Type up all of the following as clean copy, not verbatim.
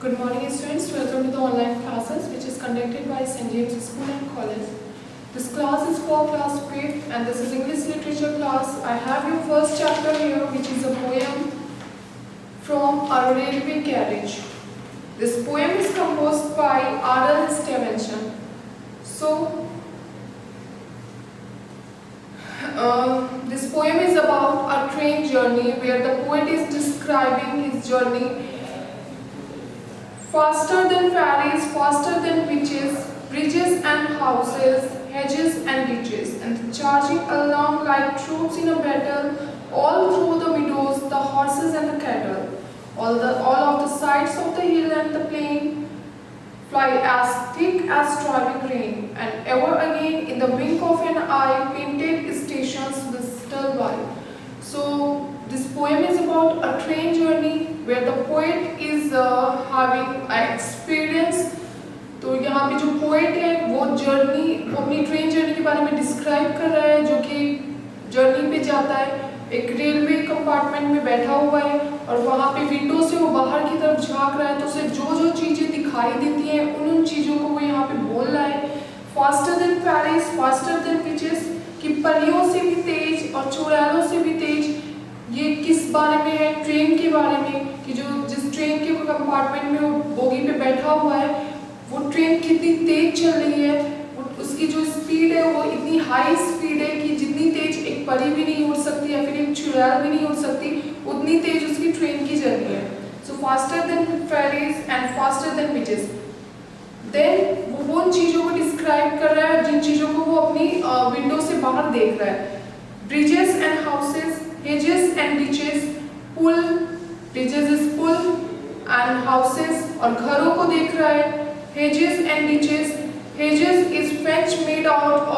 Good morning students, welcome to the online classes which is conducted by St. James School and College. This class is for class 5th and this is English literature class. I have your first chapter here which is a poem from A Railway Carriage. This poem is composed by R.L. Stevenson. So, this poem is about a train journey where the poet is describing his journey. Faster than ferries, faster than bridges and houses, hedges and ditches, and charging along like troops in a battle, all through the meadows, the horses and the cattle. All of the sides of the hill and the plain fly as thick as driving rain, and ever again in the wink of an eye, painted stations whistle by. So this poem is about a train journey where the poet is having an experience. तो यहाँ पे जो poet है वो अपनी train journey के बारे में डिस्क्राइब कर रहा है, जो कि जर्नी पे जाता है, एक रेलवे कंपार्टमेंट में बैठा हुआ है और वहाँ पे विंडो से वो बाहर की तरफ झांक रहा है, तो उसे जो चीज़ें दिखाई देती हैं उन चीज़ों को वो यहाँ पे बोल रहा है. Faster than ferries, faster than bridges, कि परियों से भी तेज और चुड़ैलों से भी तेज. ये किस बारे में है? ट्रेन के बारे में, कि जिस ट्रेन के कंपार्टमेंट में वो बोगी पे बैठा हुआ है वो ट्रेन कितनी तेज चल रही है, उसकी जो स्पीड है वो इतनी हाई स्पीड है कि जितनी तेज एक परी भी नहीं उड़ सकती या फिर एक चुड़ैल भी नहीं उड़ सकती, उतनी तेज उसकी ट्रेन की जर्नी है. So faster than ferries and faster than bridges. Then वो उन चीज़ों को डिस्क्राइब कर रहा है जिन चीज़ों को वो अपनी विंडो से बाहर देख रहा है. Bridges and houses, hedges and ditches, pull, bridges is pull and houses, और घरों को देख रहा है. hedges and ditches, hedges is fence made out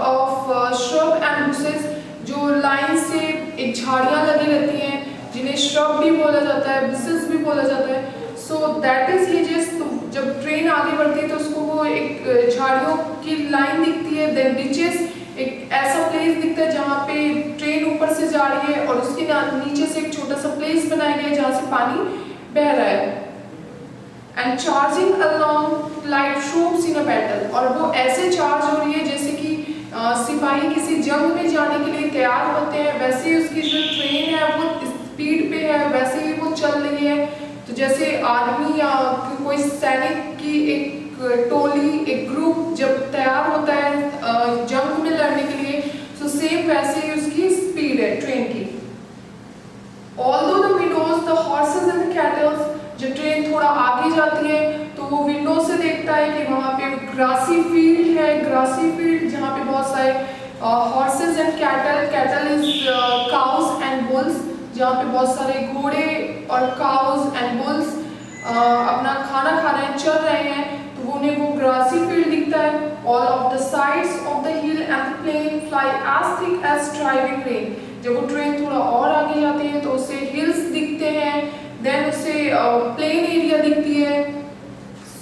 of shrub and bushes, जो लाइन से एक झाड़ियाँ लगी रहती हैं जिन्हें shrub भी बोला जाता है, bushes भी बोला जाता है. So that is hedges. तो जब ट्रेन आगे बढ़ती है तो उसको वो एक झाड़ियों की लाइन दिखती है. then ditches एक ऐसा प्लेस दिखता है जहाँ पे ट्रेन ऊपर से जा रही है और उसके नीचे से एक छोटा सा प्लेस बनाया गया है जहाँ से पानी बह रहा है. And charging along like troops in a battle, और वो ऐसे चार्ज हो रही है जैसे कि सिपाही किसी जंग में जाने के लिए तैयार होते हैं, वैसे ही उसकी जो ट्रेन है वो स्पीड पे है, वैसे ही वो चल रही है. तो जैसे आर्मी या कोई सैनिक की एक टोली, एक ग्रुप जब तैयार होता है जंग में लड़ने के लिए, तो सेम वैसे ही उसकी स्पीड है ट्रेन की. Although the windows, the horses and the cattle, जब ट्रेन थोड़ा आगे जाती है तो वो विंडो से देखता है कि वहाँ पे ग्रासी फील्ड है, ग्रासी फील्ड जहाँ पे बहुत सारे horses and cattle is cause and bulls, जहाँ पे बहुत सारे घोड़े और काउज एंड बुल्स अपना खाना खा रहे हैं, चल रहे हैं, तो उन्हें वो ग्रासी फील्ड दिखता है. All of the sides of the hill and the plain fly as thick as driving rain. जब वो ट्रेन थोड़ा और आगे जाती है तो उसे हिल्स दिखते हैं, देन उसे प्लेन एरिया दिखती है.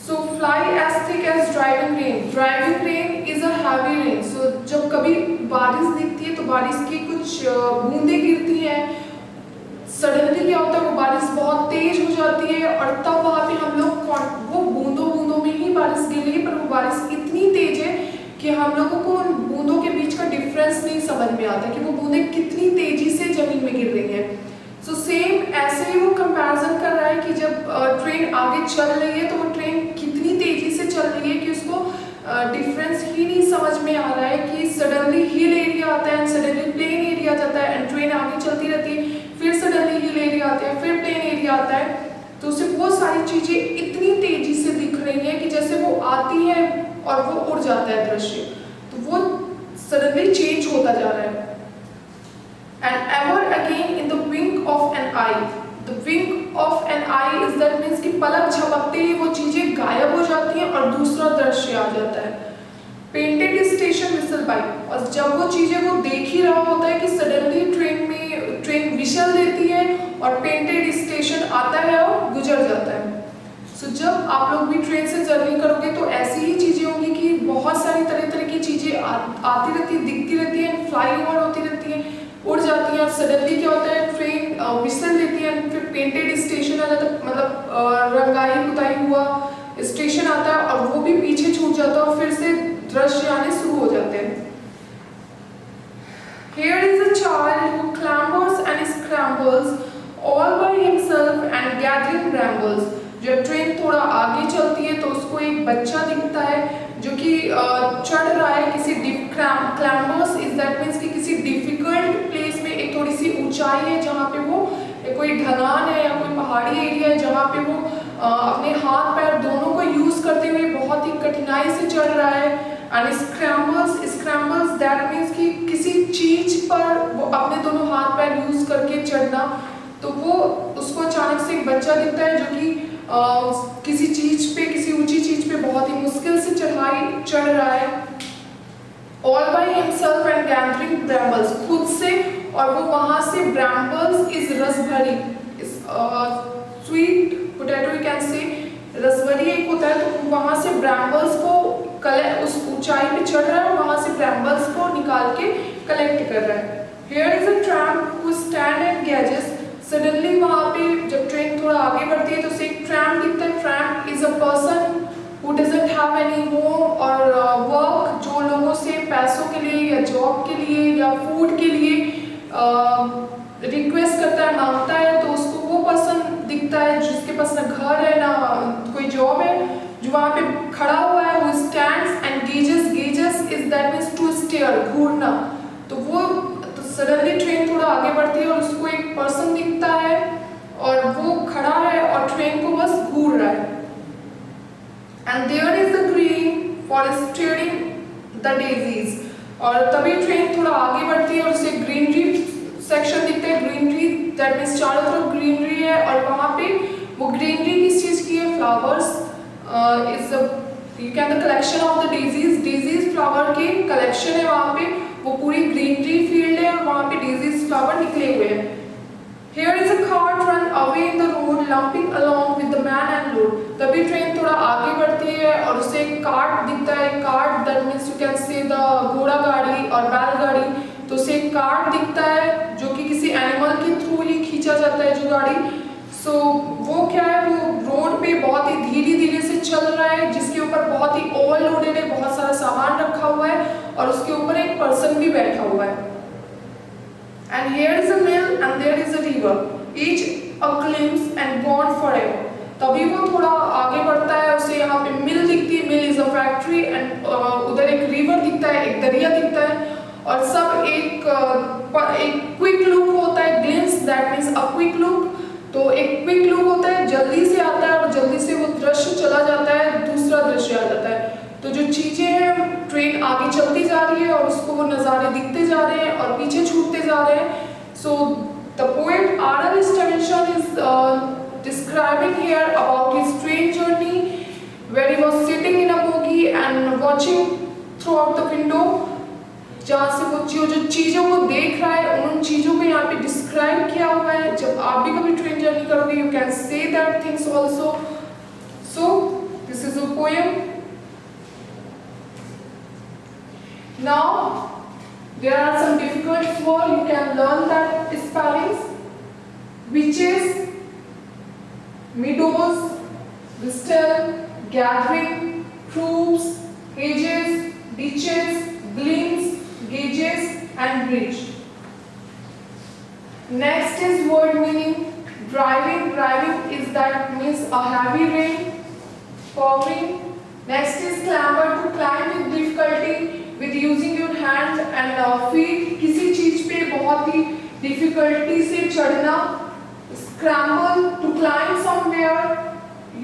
So fly as thick as driving rain. Driving rain is a heavy rain. So जब कभी बारिश दिखती है तो बारिश की कुछ बूंदें गिरती हैं, सडनली क्या होता है वो बारिश बहुत तेज हो जाती है और तब वहाँ पे हम लोग वो बूंदों में ही बारिश गिर रही है, पर वो बारिश इतनी तेज है कि हम लोगों को उन बूंदों के बीच का डिफरेंस नहीं समझ में आता कि वो बूंदें कितनी तेजी से जमीन में गिर रही हैं. सो सेम ऐसे ही वो कंपैरिजन कर रहा है कि जब ट्रेन आगे चल रही है तो वो ट्रेन कितनी तेजी से चल रही है कि उसको डिफरेंस ही नहीं समझ में आ रहा है कि सडनली हिल एरिया आता है, सडनली प्लेन एरिया जाता है एंड ट्रेन आगे चलती रहती है, फिर सडनली हिल एरिया आता है, फिर प्लेन एरिया आता है. तो उसे वो सारी चीज़ें इतनी तेजी से दिख रही हैं कि जैसे वो आती है और वो उड़ जाता है दृश्य, तो वो सडनली चेंज होता जा रहा है. And ever again in the wink of an eye. The wink of an eye is that means कि पलक झपकते ही वो चीज़ें गायब हो जाती हैं और दूसरा दृश्य आ जाता है. पेंटेड स्टेशन विसल बाई, और जब वो चीज़ें वो देख ही रहा होता है कि सडनली ट्रेन विशल देती है और पेंटेड स्टेशन आता है और गुजर जाता है. सो जब आप लोग भी ट्रेन से जर्नी करोगे तो ऐसी ही चीज़ें होंगी कि बहुत सारी तरह की चीज़ें आती रहती है, दिखती रहती हैं, फ्लाई ओवर होती रहती हैं, उड़ जाती हैं. सडनली क्या होता है ट्रेन विसल देती है, फिर पेंटेड स्टेशन आ जाता है, मतलब रंगाई पुताई दृश्य आने शुरू हो जाते हैं। Here is a child who clambers and scrambles all by himself and gathering brambles. जब ट्रेन थोड़ा आगे चलती है तो उसको एक बच्चा दिखता है जो कि चढ़ रहा है किसी क्लैम्बर्स इज दैट मीन्स कि किसी डिफिकल्ट प्लेस में, एक थोड़ी सी ऊंचाई है जहाँ पे वो कोई ढलान है या कोई पहाड़ी एरिया है जहाँ पे वो अपने हाथ पैर दोनों को यूज करते हुए बहुत ही कठिनाई से चढ़ रहा है। एंड स्क्रैम्बल्स दैट मीन्स कि किसी चीज पर वो अपने दोनों हाथ पैर यूज करके चढ़ना। तो वो उसको अचानक से एक बच्चा दिखता है जो कि किसी चीज पे, किसी ऊंची चीज पे बहुत ही मुश्किल से चढ़ाई चढ़ रहा है। All by himself and gathering brambles, खुद से, और वो वहां से ब्रैम्बल्स इज रसभरी, sweet potato you can say, रसभरी एक होता है, तो वहां से ब्रैम्बल्स को उस ऊंचाई पे चढ़ रहा है और वहां से ब्रैम्बल्स को निकाल के कलेक्ट कर रहा है। Here is a tramp who stand and gauges, suddenly वहां पे जब ट्रेन थोड़ा आगे बढ़ती है तो उसे एक ट्रैम्प दिखता है। Tramp is a person who doesn't have any home और वर्क, जो लोगों से पैसों के लिए या जॉब के लिए या फूड के लिए रिक्वेस्ट करता है, मांगता है, तो उसको वो पर्सन दिखता है जिसके पास ना घर है ना कोई जॉब है, जो वहाँ पे खड़ा हुआ है। वो stands and gazes is that means to stare, घूरना। तो वो सडनली ट्रेन थोड़ा आगे बढ़ती है और उसको एक पर्सन दिखता है और वो खड़ा है और ट्रेन को बस घूर रहा है। And there is the green for steering the daisies, और तभी ट्रेन थोड़ा आगे बढ़ती है और उसे ग्रीनरी सेक्शन दिखता है। ग्रीनरी दैट मीन्स चारों तरफ ग्रीनरी है और वहाँ पे वो ग्रीनरी किस चीज़ की है? Flowers is you can the collection of the daisies flower के कलेक्शन है वहाँ पे। वो पूरी ग्रीनरी फील्ड है और वहाँ पे डेजीज फ्लावर निकले हुए हैं। Here is a cart run away in the road, lumping along with the man and load. तभी ट्रेन थोड़ा आगे बढ़ती है और उसे एक कार्ट दिखता है। Cart that means you can से द घोड़ा गाड़ी और बैलगाड़ी, तो उसे एक कार्ट दिखता है जो कि किसी एनिमल के थ्रू ही खींचा जाता है जो गाड़ी। सो वो क्या है, वो रोड पे बहुत ही धीरे धीरे से चल रहा है जिसके ऊपर बहुत ही ओवरलोडेड है, बहुत सारा सामान रखा हुआ है और उसके ऊपर एक पर्सन भी बैठा हुआ है। And here is a mill and there is a river, each a glimpse and gone forever. तभी वो थोड़ा आगे बढ़ता है, उसे यहाँ पे मिल दिखती है, mill is a factory, and उधर एक रिवर दिखता है, एक दरिया दिखता है, और सब एक क्विक लुक होता है। Glimpse that means a quick look, तो एक क्विक लुक होता है, जल्दी से आता है और जल्दी से वो दृश्य चला जाता है, दूसरा दृश्य आ जाता है। तो जो चीजें हैं, ट्रेन आगे चलती जा रही है और उसको वो नज़ारे दिखते जा रहे हैं और पीछे छूटते जा रहे हैं। So the poet R.L. Stevenson is describing here about his train journey where he was sitting in a bogie and watching throughout the window, जहाँ से वो जो चीज़ों को देख रहा है उन चीज़ों को यहाँ पे डिस्क्राइब किया हुआ है। जब आप भी कभी ट्रेन जर्नी करोगे you can say that things also. So this is a poem. Now there are some difficult words, you can learn that spellings. Witches, meadows, distal, gathering, troops, hedges, ditches, gleams, gauges and bridge. Next is word meaning. Driving is that means a heavy rain, pouring. Next is clamber, to climb with difficulty with using your hands and feet, किसी चीज पे बहुत ही difficulty से चढ़ना। Scramble, to climb somewhere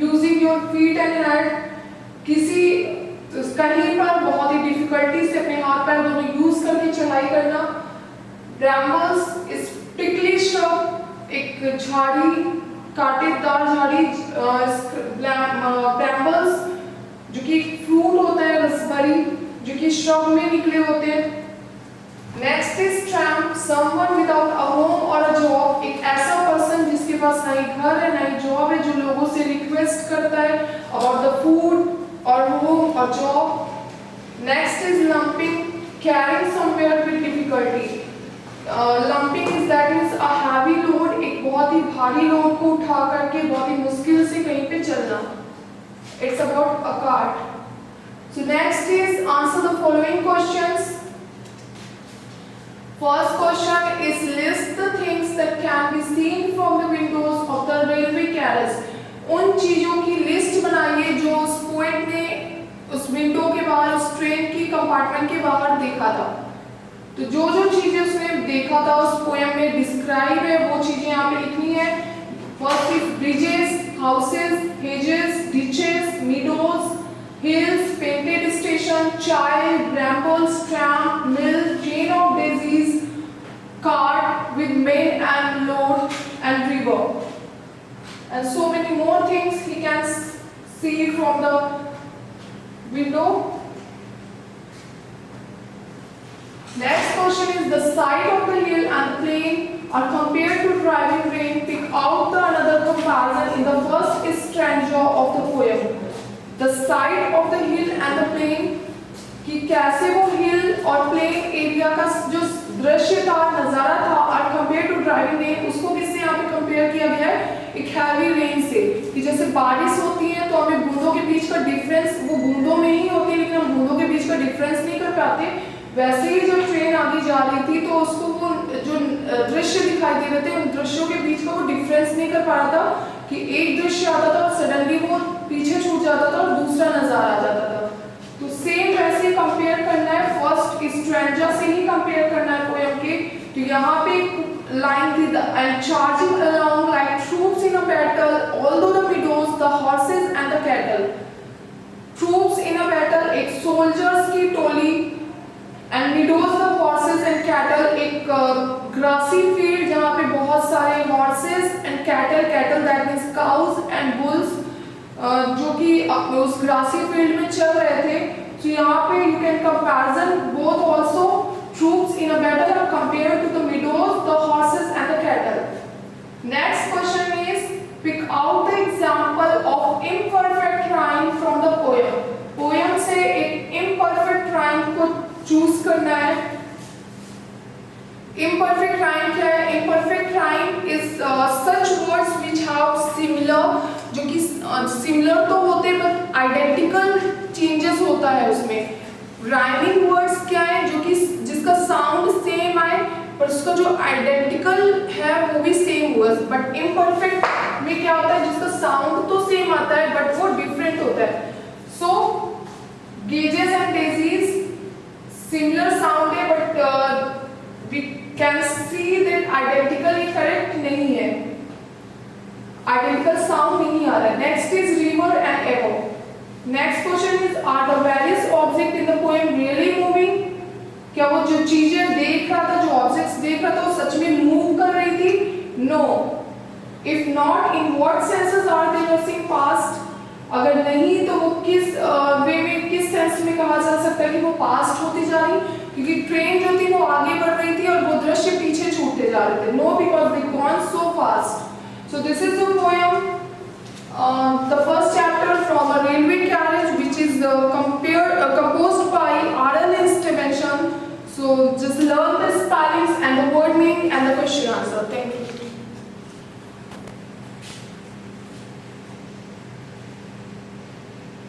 using your feet and hand, किसी कहीं पर बहुत ही डिफिकल्टी से अपने हाथ पैर दोनों यूज करके चढ़ाई करना। Brambles is prickly shrub, एक झाड़ी, कांटेदार झाड़ी। Brambles जो कि फ्रूट होता है रसभरी, जो कि श्रब में निकले होते हैं। Next is tramp, someone without a home और अ जॉब, एक ऐसा पर्सन जिसके पास ना ही घर है ना ही जॉब है, जो लोगों से रिक्वेस्ट करता है अबाउट द फूड और होम और job. Next is lumping, carrying somewhere with difficulty. Lumping is that means a heavy load, एक बहुत ही भारी लोड को उठा करके बहुत ही मुश्किल से कहीं पे चलना। It's about a cart. So next is answer the following questions. First question is list the things that can be seen from the windows of the railway carriage. उन चीजों की लिस्ट बनाइए जो उस पोएट ने उस विंडो के बाहर, उस ट्रेन की कंपार्टमेंट के बाहर देखा था। तो जो जो चीजें उसने देखा था उस पोएम में डिस्क्राइब है, वो चीजें यहाँ पे लिखनी है। First is bridges, houses, hedges, ditches, meadows, hills, painted station, child, brambles, tramp, mill, chain of daisies, cart with men and load and river, and so many more things he can see from the window. Next question is the side of the hill and the plain are compared to driving rain. Pick out the another comparison in the first stanza of the poem. The side of the hill and the plain, कि कैसे वो हिल और plain area का जो दृश्य था, नज़ारा था, और कंपेयर टू ड्राइविंग रेन, उसको किससे यहाँ पे कंपेयर किया गया है? एक हैवी रेन से। कि जैसे बारिश होती है तो हमें बूंदों के बीच का डिफरेंस, वो बूंदों में ही होती है लेकिन हम बूंदों के बीच का डिफरेंस नहीं कर पाते, वैसे ही जब ट्रेन आगे जा रही थी तो उसको वो जो दृश्य दिखाई दे रहे थे उन दृश्यों के बीच का वो डिफरेंस नहीं कर पा रहा था, कि एक दृश्य आता था और सडनली वो पीछे छूट जाता था और दूसरा नजर आ जाता था। तो सेम वैसे कंपेयर करना है, फर्स्ट स्ट्रैंजा से ही कंपेयर करना है पोएम के। तो यहाँ पे लाइन थी and charging along like troops in a battle all through the meadows the horses and the cattle. Troops in a battle एक सोल्जर्स की टोली, and meadows the horses and cattle एक ग्रासी फील्ड जहाँ पे बहुत सारे horses and cattle that means cows and bulls जो कि उस ग्रासी फील्ड में चल रहे थे। तो यहाँ पे you can comparison both also troops in a battle are compared to the meadows the horses and the cattle. Next question is pick out the example of imperfect rhyme from the poem. Poem से एक imperfect rhyme को choose करना है। Imperfect rhyme क्या है? Imperfect rhyme is such words which have similar, जो कि similar तो होते but identical changes होता है उसमें। Rhyming words क्या है? जो कि जिसका sound same आए पर उसका जो identical है वो भी same words, but imperfect में क्या होता है? जिसका sound तो same आता है but वो different होता है। So gauges and daisies similar sound है but we can see that identically correct नहीं है, identical sound नहीं आ रहा है। Next is river and echo. Next question is are the various objects in the poem really moving? क्या वो जो चीजें देख रहा था, जो ऑब्जेक्ट्स देख रहा था वो सच में मूव कर रही थी? No. If not, in what senses are they rushing past? अगर नहीं तो वो किस वे में, किस सेंस में कहा जा सकता है कि वो पास्ट होती जा रही, क्योंकि ट्रेन जो थी वो आगे बढ़ रही थी और वो दृश्य पीछे छूटते जा रहे थे। No, because they gone so fast. So this is the poem, the first chapter from a railway carriage which is composed by R.L. Stevenson. So just learn the spellings and the word meaning and the question answer. Thank you.